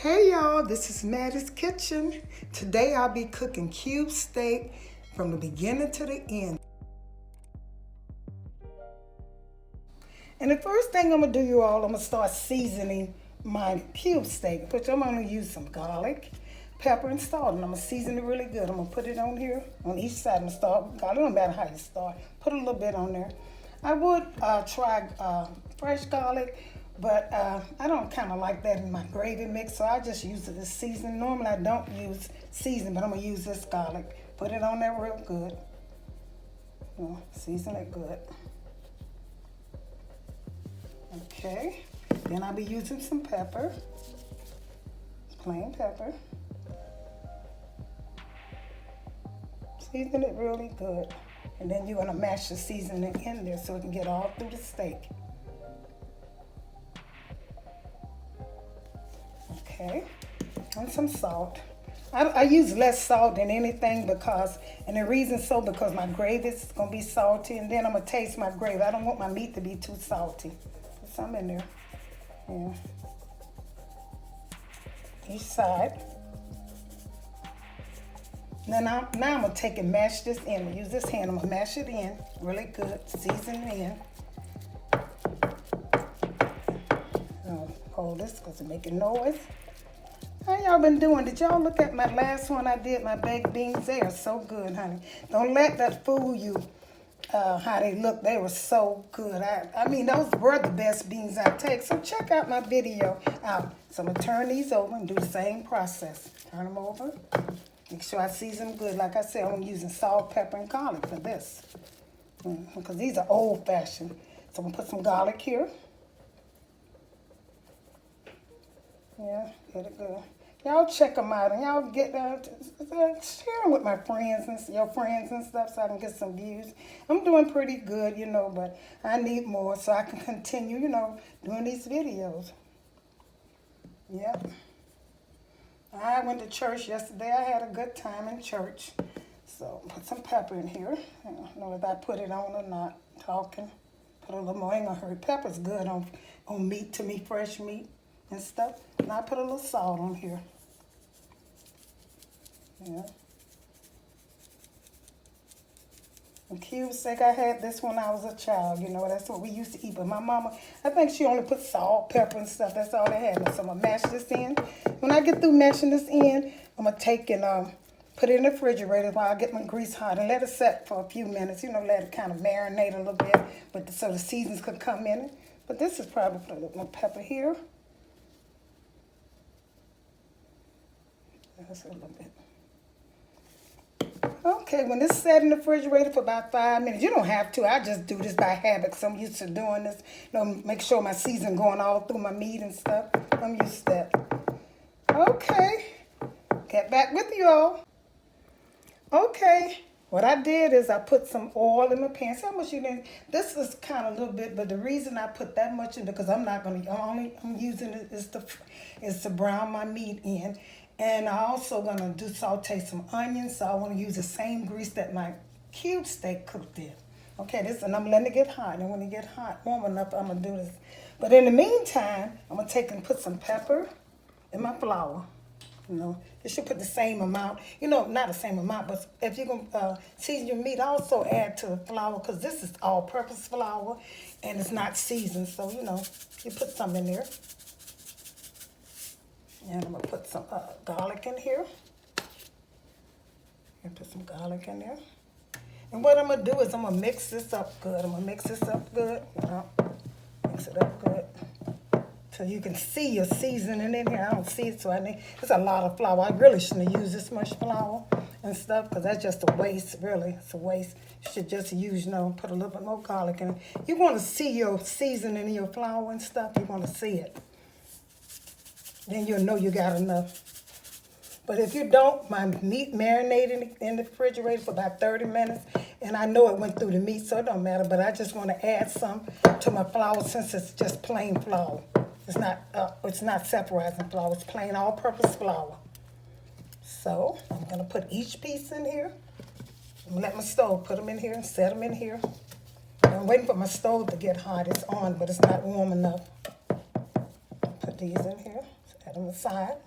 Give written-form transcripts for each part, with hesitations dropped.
Hey y'all, this is Mattie's Kitchen. Today I'll be cooking cube steak from the beginning to the end. And the first thing I'm gonna do, you all, I'm gonna start seasoning my cube steak, which I'm gonna use some garlic, pepper, and salt, and I'm gonna season it really good. I'm gonna put it on here, on each side. I'm gonna start with garlic. It don't matter how you start. Put a little bit on there. I would try fresh garlic, but I don't kind of like that in my gravy mix, so I just use it as seasoning. Normally I don't use seasoning, but I'm gonna use this garlic. Put it on there real good. Season it good. Okay, then I'll be using some pepper, plain pepper. Season it really good. And then you're gonna mash the seasoning in there so it can get all through the steak. Okay, and some salt. I use less salt than anything because my gravy is gonna be salty, and then I'm gonna taste my gravy. I don't want my meat to be too salty. Put some in there. Yeah. Each side. Now I'm gonna take and mash this in. Use this hand. I'm gonna mash it in really good. Season it in. I'll hold this because it's making noise. How y'all been doing? Did y'all look at my last one I did? My baked beans, they are so good, honey. Don't let that fool you how they look. They were so good. I mean, those were the best beans I take. So check out my video out. So I'm going to turn these over and do the same process. Turn them over. Make sure I season them good. Like I said, I'm using salt, pepper, and garlic for this. Because these are old-fashioned. So I'm going to put some garlic here. Yeah, get it good. Y'all check them out, and y'all get share them with my friends and your friends and stuff so I can get some views. I'm doing pretty good, but I need more so I can continue, doing these videos. Yep. I went to church yesterday. I had a good time in church. So put some pepper in here. I don't know if I put it on or not. Talking. Put a little more. Ain't gonna hurt. Pepper's good on meat to me, fresh meat and stuff. And I put a little salt on here. Yeah. And cube steak, I had this when I was a child. That's what we used to eat. But my mama, I think she only put salt, pepper, and stuff. That's all they had. So I'm going to mash this in. When I get through mashing this in, I'm going to take and put it in the refrigerator while I get my grease hot and let it set for a few minutes. Let it kind of marinate a little bit so the seasons could come in it. But this is probably put a little more pepper here. That's a little bit. Okay, when this set in the refrigerator for about 5 minutes, you don't have to. I just do this by habit because I'm used to doing this. Make sure my season going all through my meat and stuff. I'm used to that. Okay, get back with you all. Okay, what I did is I put some oil in my pan. See how much you need? This is kind of a little bit, but the reason I put that much in because I'm using it is to brown my meat in. And I'm also going to saute some onions, so I want to use the same grease that my cube steak cooked in. Okay, and I'm letting it get hot. And when it get hot, warm enough, I'm going to do this. But in the meantime, I'm going to take and put some pepper in my flour. You should put the same amount. Not the same amount, but if you're going to season your meat, also add to the flour because this is all-purpose flour and it's not seasoned. So, you put some in there. And I'm going to put some garlic in here. And put some garlic in there. And what I'm going to do is I'm going to mix this up good. Mix it up good. So you can see your seasoning in here. I don't see it, so it's a lot of flour. I really shouldn't have used this much flour and stuff because that's just a waste, really. It's a waste. You should just use, put a little bit more garlic in it. You want to see your seasoning in your flour and stuff. You want to see it. Then you'll know you got enough. But if you don't, my meat marinated in the refrigerator for about 30 minutes, and I know it went through the meat, so it don't matter, but I just want to add some to my flour since it's just plain flour. It's not separating flour, it's plain all-purpose flour. So I'm going to put each piece in here. I'm going to let my stove put them in here and set them in here. I'm waiting for my stove to get hot. It's on, but it's not warm enough. Put these in here. them aside.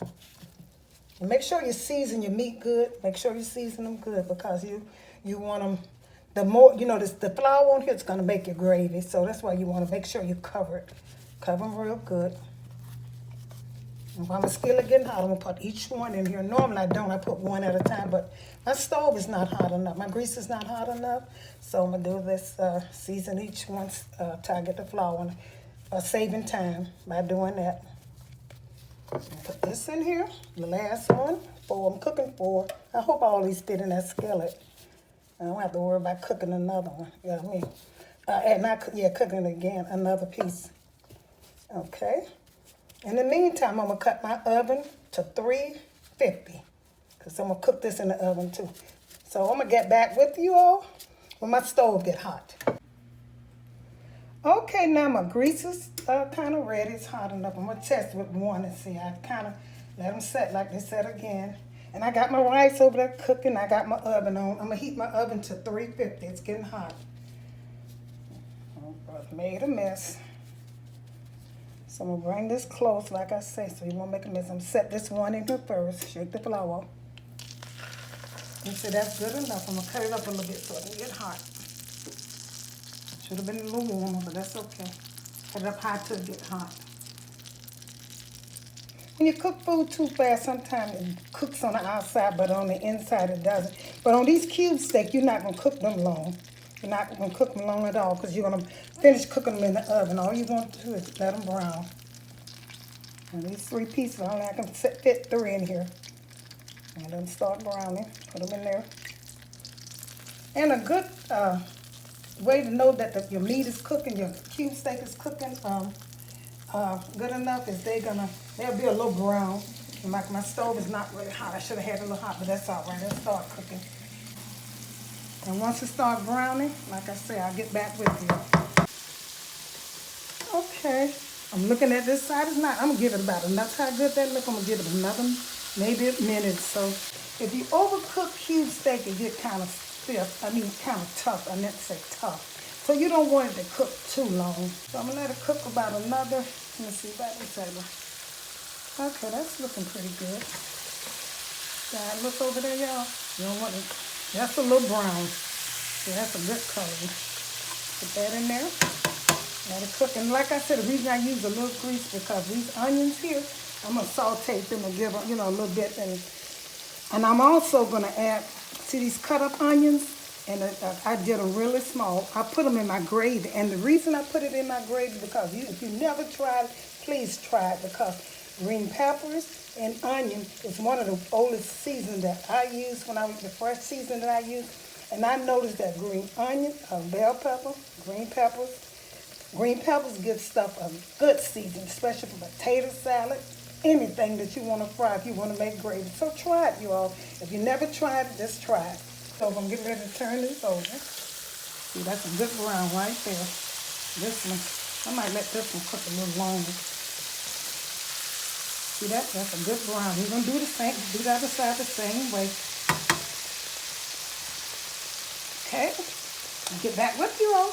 And make sure you season your meat good. Make sure you season them good because you want them, the more, you know, the flour on here is going to make your gravy. So that's why you want to make sure you cover it. Cover them real good. And while my skillet getting hot, I'm going to put each one in here. Normally I don't. I put one at a time, but my stove is not hot enough. My grease is not hot enough. So I'm going to do this, season each one till I get the flour on, saving time by doing that. Put this in here, the last one, 4. I'm cooking 4. I hope all these fit in that skillet. I don't have to worry about cooking another one. You know what I mean? Cooking again, another piece. Okay. In the meantime, I'm going to cut my oven to 350 because I'm going to cook this in the oven too. So I'm going to get back with you all when my stove get hot. Okay, now my grease is kind of ready. It's hot enough. I'm going to test with one and see. I kind of let them set like they said again. And I got my rice over there cooking. I got my oven on. I'm going to heat my oven to 350. It's getting hot. I made a mess. So I'm going to bring this close, like I say, so you won't make a mess. I'm going to set this one in here first. Shake the flour. You see, that's good enough. I'm going to cut it up a little bit so it can get hot. Should have been a little warmer, but that's okay. Cut it up high till it get hot. When you cook food too fast, sometimes it cooks on the outside, but on the inside it doesn't. But on these cube steak, you're not going to cook them long. You're not going to cook them long at all because you're going to finish cooking them in the oven. All you want to do is let them brown. And these 3 pieces, I can fit 3 in here. And let them start browning. Put them in there. And a good way to know that your meat is cooking, your cube steak is cooking good enough is they'll be a little brown. And my stove is not really hot. I should have had it a little hot, but that's all right. It'll start cooking. And once it starts browning, like I say, I'll get back with you. Okay, I'm looking at this side. I'm going to give it about enough. How good that look? I'm going to give it another, maybe a minute. So if you overcook cube steak, it get kind of stiff. Kind of tough. I meant to say tough. So you don't want it to cook too long. So I'm going to let it cook about another, let me see, about this table. Okay, that's looking pretty good. Yeah, look over there, y'all. You don't want it. That's a little brown. See, that's a good color. Put that in there. Let it cook. And like I said, the reason I use a little grease because these onions here, I'm going to saute them and give them, you know, a little bit. And I'm also going to add, see these cut up onions? And I did them really small. I put them in my gravy. And the reason I put it in my gravy because if you never tried it, please try it because green peppers and onion is one of the oldest seasons that I use when I was the first season that I used. And I noticed that green onion, bell pepper, green peppers give stuff a good season, especially for potato salad, anything that you want to fry if you want to make gravy. So try it, you all. If you never tried it, just try it. So I'm going to get ready to turn this over. See, that's a good brown right there. This one, I might let this one cook a little longer. See that? That's a good brown. We're going to do the same, do the other side the same way. Okay, I'll get back with you all.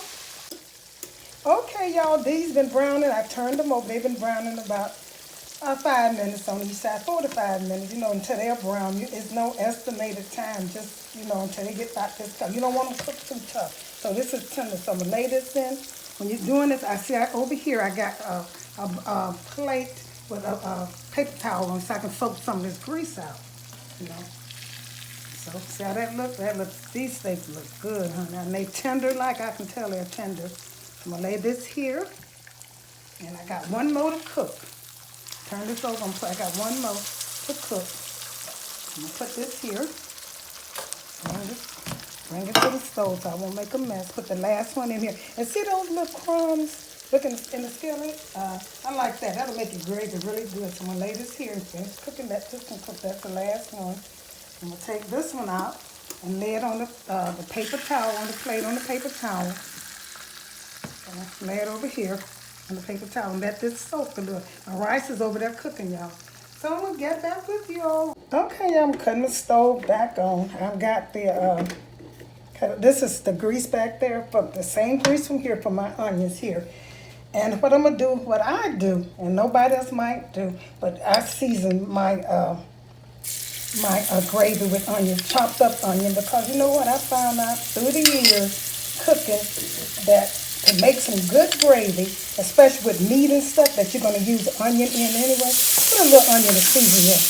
Okay, y'all, these been browning. I turned them over. They've been browning about 5 minutes on each side, 4 to 5 minutes, you know, until they're brown. It's no estimated time, just, you know, until they get about this color. You don't want them cooked too tough. So this is tender. So I'm going to lay this in. When you're doing this, over here I got a plate with a paper towel on so I can soak some of this grease out, you know. So see how that looks? These steaks look good, honey. And they tender, like I can tell they're tender. I'm going to lay this here. And I got one more to cook. Turn this over. I got one more to cook. I'm going to put this here. Bring it to the stove so I won't make a mess. Put the last one in here. And see those little crumbs looking in the skillet? I like that. That'll make your gravy really good. So I'm going to lay this here and finish cooking that. This one cook. That's the last one. I'm going to take this one out and lay it on the paper towel, on the plate on the paper towel. Lay it over here on the paper towel and let this soak a little. My rice is over there cooking, y'all. So I'm going to get back with y'all. Okay, I'm cutting the stove back on. I've got the, this is the grease back there, from the same grease from here for my onions here. And what I'm gonna do, what I do, and nobody else might do, but I season my gravy with onion, chopped up onion, because you know what, I found out through the years cooking that to make some good gravy, especially with meat and stuff that you're going to use onion in anyway, put a little onion to season here.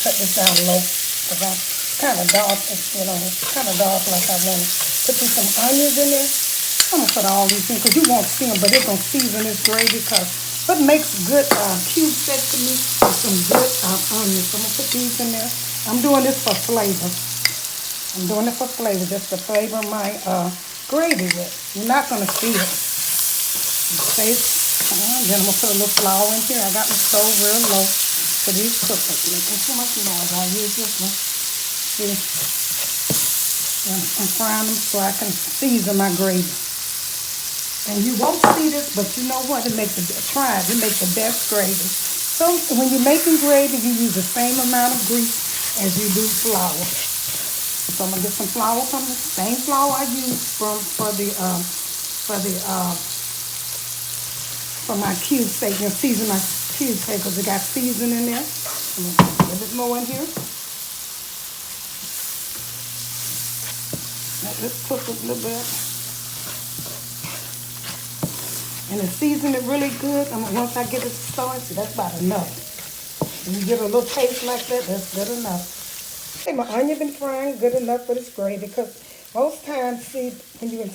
Cut this down low because I'm kind of dark, you know, kind of dark like I want it. Put you some onions in there. I'm going to put all these in because you won't see them, but it's going to season this gravy because what makes good cube steak to me is some good onions. So I'm going to put these in there. I'm doing this for flavor. I'm doing it for flavor, just to flavor my gravy with. You're not going to see it. Taste. Then I'm going to put a little flour in here. I got my stove real low for these cookers. Making too much noise. I'll use this one. See? I'm frying them so I can season my gravy. And you won't see this, but you know what? It makes the best gravy. So when you're making gravy, you use the same amount of grease as you do flour. So I'm gonna get some flour from the same flour I use for my cube steak. You know, season my cube steak because it got seasoning in there. I'm gonna put a little bit more in here. Let this cook a little bit. And to season it really good, once I get it started, see, that's about enough. When you get a little taste like that, that's good enough. Okay, my onion been frying good enough for this gravy because most times, see, when you can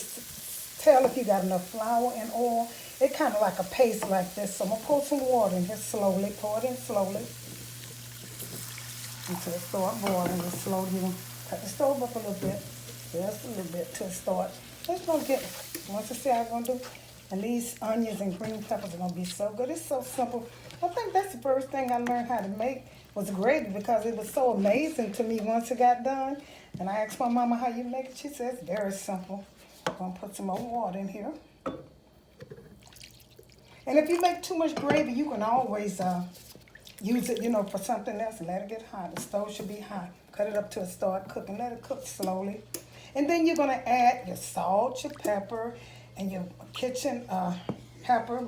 tell if you got enough flour and oil, it kind of like a paste like this. So I'm going to pour some water in here slowly. Pour it in slowly until it starts boiling. And slowly, you're going to cut the stove up a little bit. Just a little bit till it starts. It's going to get, once you see how I'm going to do, and these onions and green peppers are going to be so good. It's so simple. I think that's the first thing I learned how to make was gravy because it was so amazing to me once it got done. And I asked my mama how you make it. She says it's very simple. I'm going to put some more water in here. And if you make too much gravy, you can always use it, you know, for something else and let it get hot. The stove should be hot. Cut it up till it start cooking. Let it cook slowly. And then you're going to add your salt, your pepper, and your kitchen pepper,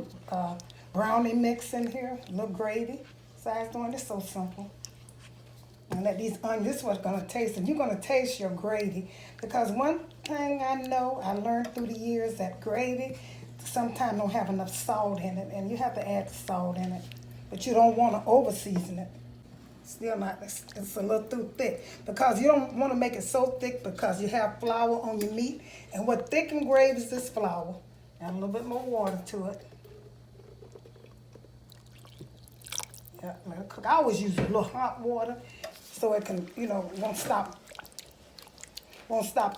brownie mix in here, a little gravy. Size doing this so simple. And let these onions, this is what's going to taste. And you're going to taste your gravy. Because one thing I know, I learned through the years that gravy sometimes don't have enough salt in it. And you have to add salt in it. But you don't want to over season it. Still not, it's a little too thick. Because you don't want to make it so thick because you have flour on your meat. And what thickens gravy is this flour. Add a little bit more water to it. Yeah, let it cook. I always use a little hot water so it can, you know, won't stop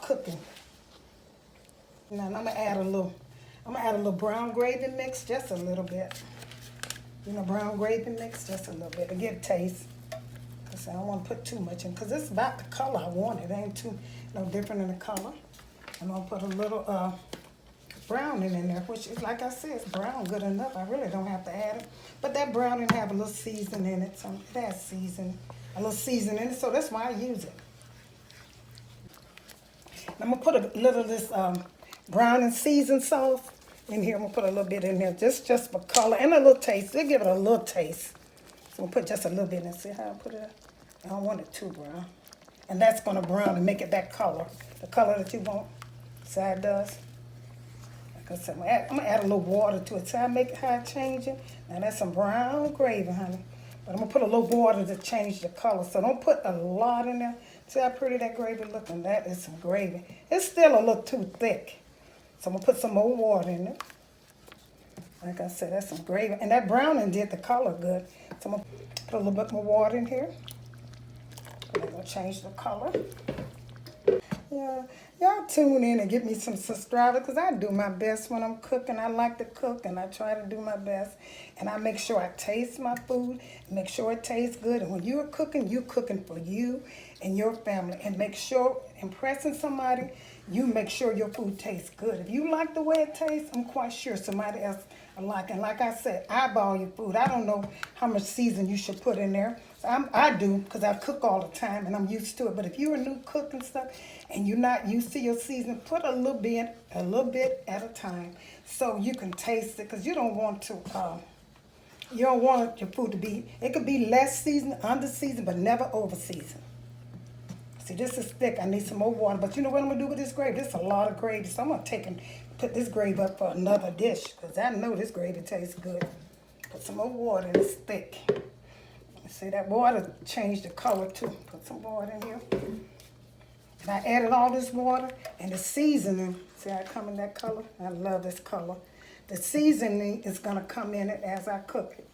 cooking. Now I'm gonna add a little brown gravy mix, just a little bit. You know, brown gravy mix, just a little bit to get taste. Cause I don't want to put too much in, cause it's about the color I want. It ain't too no different in the color. I'm gonna put a little browning in there, which is, like I said, it's brown good enough. I really don't have to add it. But that browning have a little season in it. So it has a little season in it. So that's why I use it. I'm going to put a little of this brown and seasoned sauce in here. I'm going to put a little bit in there just for color and a little taste. They'll give it a little taste. So I'm going to put just a little bit in. See how I put it? I don't want it too brown. And that's going to brown and make it that color. The color that you want. See how it does? I'm gonna add a little water to it. See how I change it? Now that's some brown gravy, honey. But I'm gonna put a little water to change the color. So don't put a lot in there. See how pretty that gravy looking? That is some gravy. It's still a little too thick. So I'm gonna put some more water in it. Like I said, that's some gravy. And that browning did the color good. So I'm gonna put a little bit more water in here. And I'm gonna change the color. Yeah, y'all tune in and give me some subscribers because I do my best when I'm cooking. I like to cook and I try to do my best. And I make sure I taste my food, make sure it tastes good. And when you're cooking for you and your family. And make sure, impressing somebody, you make sure your food tastes good. If you like the way it tastes, I'm quite sure somebody else will like it. And like I said, eyeball your food. I don't know how much season you should put in there. I do, because I cook all the time and I'm used to it. But if you're a new cook and stuff and you're not used to your seasoning, put a little bit at a time so you can taste it, because you don't want to, you don't want your food to be, it could be less seasoned, under seasoned, but never over seasoned. See, this is thick. I need some more water. But you know what I'm going to do with this gravy? This is a lot of gravy. So I'm going to take and put this gravy up for another dish, because I know this gravy tastes good. Put some more water in. It's thick. See, that water changed the color too. Put some water in here. And I added all this water and the seasoning. See how it come in that color? I love this color. The seasoning is going to come in it as I cook it.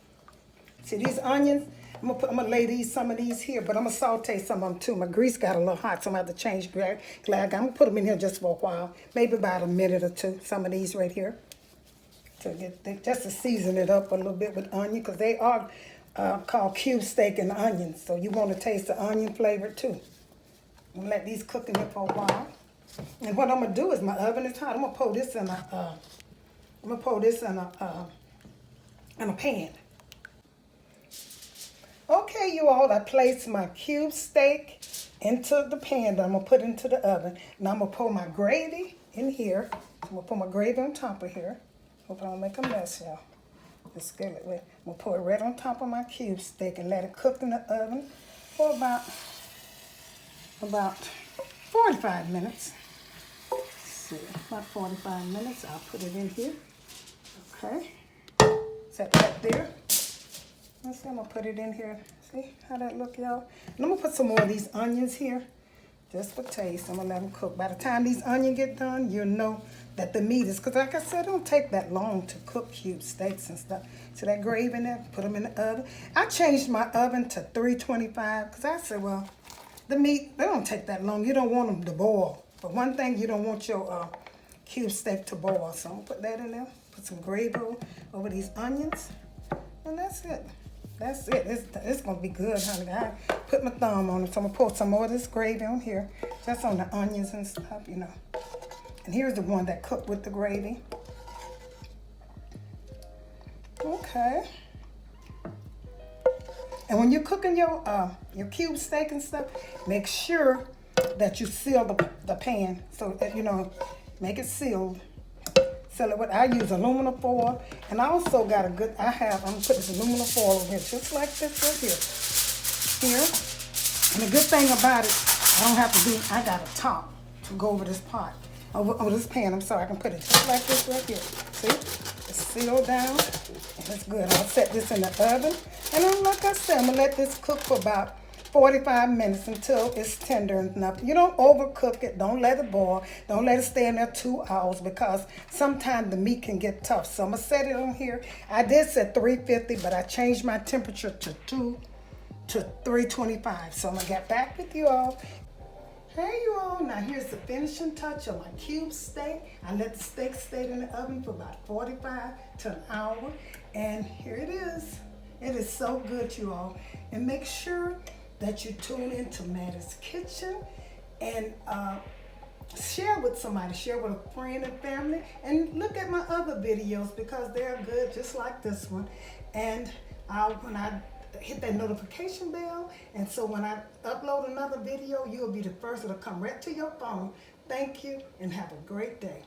See these onions? I'm gonna lay some of these here, but I'm gonna saute some of them too. My grease got a little hot, so I'm gonna have to change glad. I'm gonna put them in here just for a while, maybe about a minute or two. Some of these right here, to get just to season it up a little bit with onion, because they are called cube steak and onions, so you want to taste the onion flavor too. I'm gonna let these cook in here for a while, and what I'm gonna do is my oven is hot. I'm gonna pour this in a pan. Okay, you all, I placed my cube steak into the pan that I'm going to put into the oven. Now I'm going to pour my gravy in here. I'm going to put my gravy on top of here. Hope I don't make a mess, y'all. Just get it wet. I'm going to pour it right on top of my cube steak and let it cook in the oven for about 45 minutes. Let's see, about 45 minutes. I'll put it in here. Okay. Set that there. Let's see, I'm going to put it in here. See how that look, y'all? And I'm going to put some more of these onions here, just for taste. I'm going to let them cook. By the time these onions get done, you'll know that the meat is, because like I said, it don't take that long to cook cube steaks and stuff. So that gravy in there, put them in the oven. I changed my oven to 325, because I said, well, the meat, they don't take that long. You don't want them to boil. For one thing, you don't want your cube steak to boil. So I'm going to put that in there. Put some gravy over these onions. And that's it. That's it. It's going to be good, honey. I put my thumb on it, so I'm going to pour some more of this gravy on here, just on the onions and stuff, you know. And here's the one that cooked with the gravy. Okay. And when you're cooking your cube steak and stuff, make sure that you seal the pan, so that, you know, make it sealed. Seal it with, I use aluminum foil, and I also got I'm gonna put this aluminum foil over here, just like this right here. And the good thing about it, I got a top to go over this pot, over this pan, I'm sorry, I can put it just like this right here. See, it's sealed down, and it's good. I'll set this in the oven, and then, like I said, I'm gonna let this cook for about 45 minutes until it's tender enough. You don't overcook it. Don't let it boil. Don't let it stay in there 2 hours, because sometimes the meat can get tough. So I'm going to set it on here. I did set 350, but I changed my temperature to 325. So I'm going to get back with you all. Hey, you all. Now, here's the finishing touch of my cube steak. I let the steak stay in the oven for about 45 to an hour. And here it is. It is so good, you all. And make sure that you tune into Mattie's Kitchen and share with somebody, share with a friend and family, and look at my other videos, because they're good just like this one. And when I hit that notification bell, and so when I upload another video, you'll be the first. It'll come right to your phone. Thank you, and have a great day.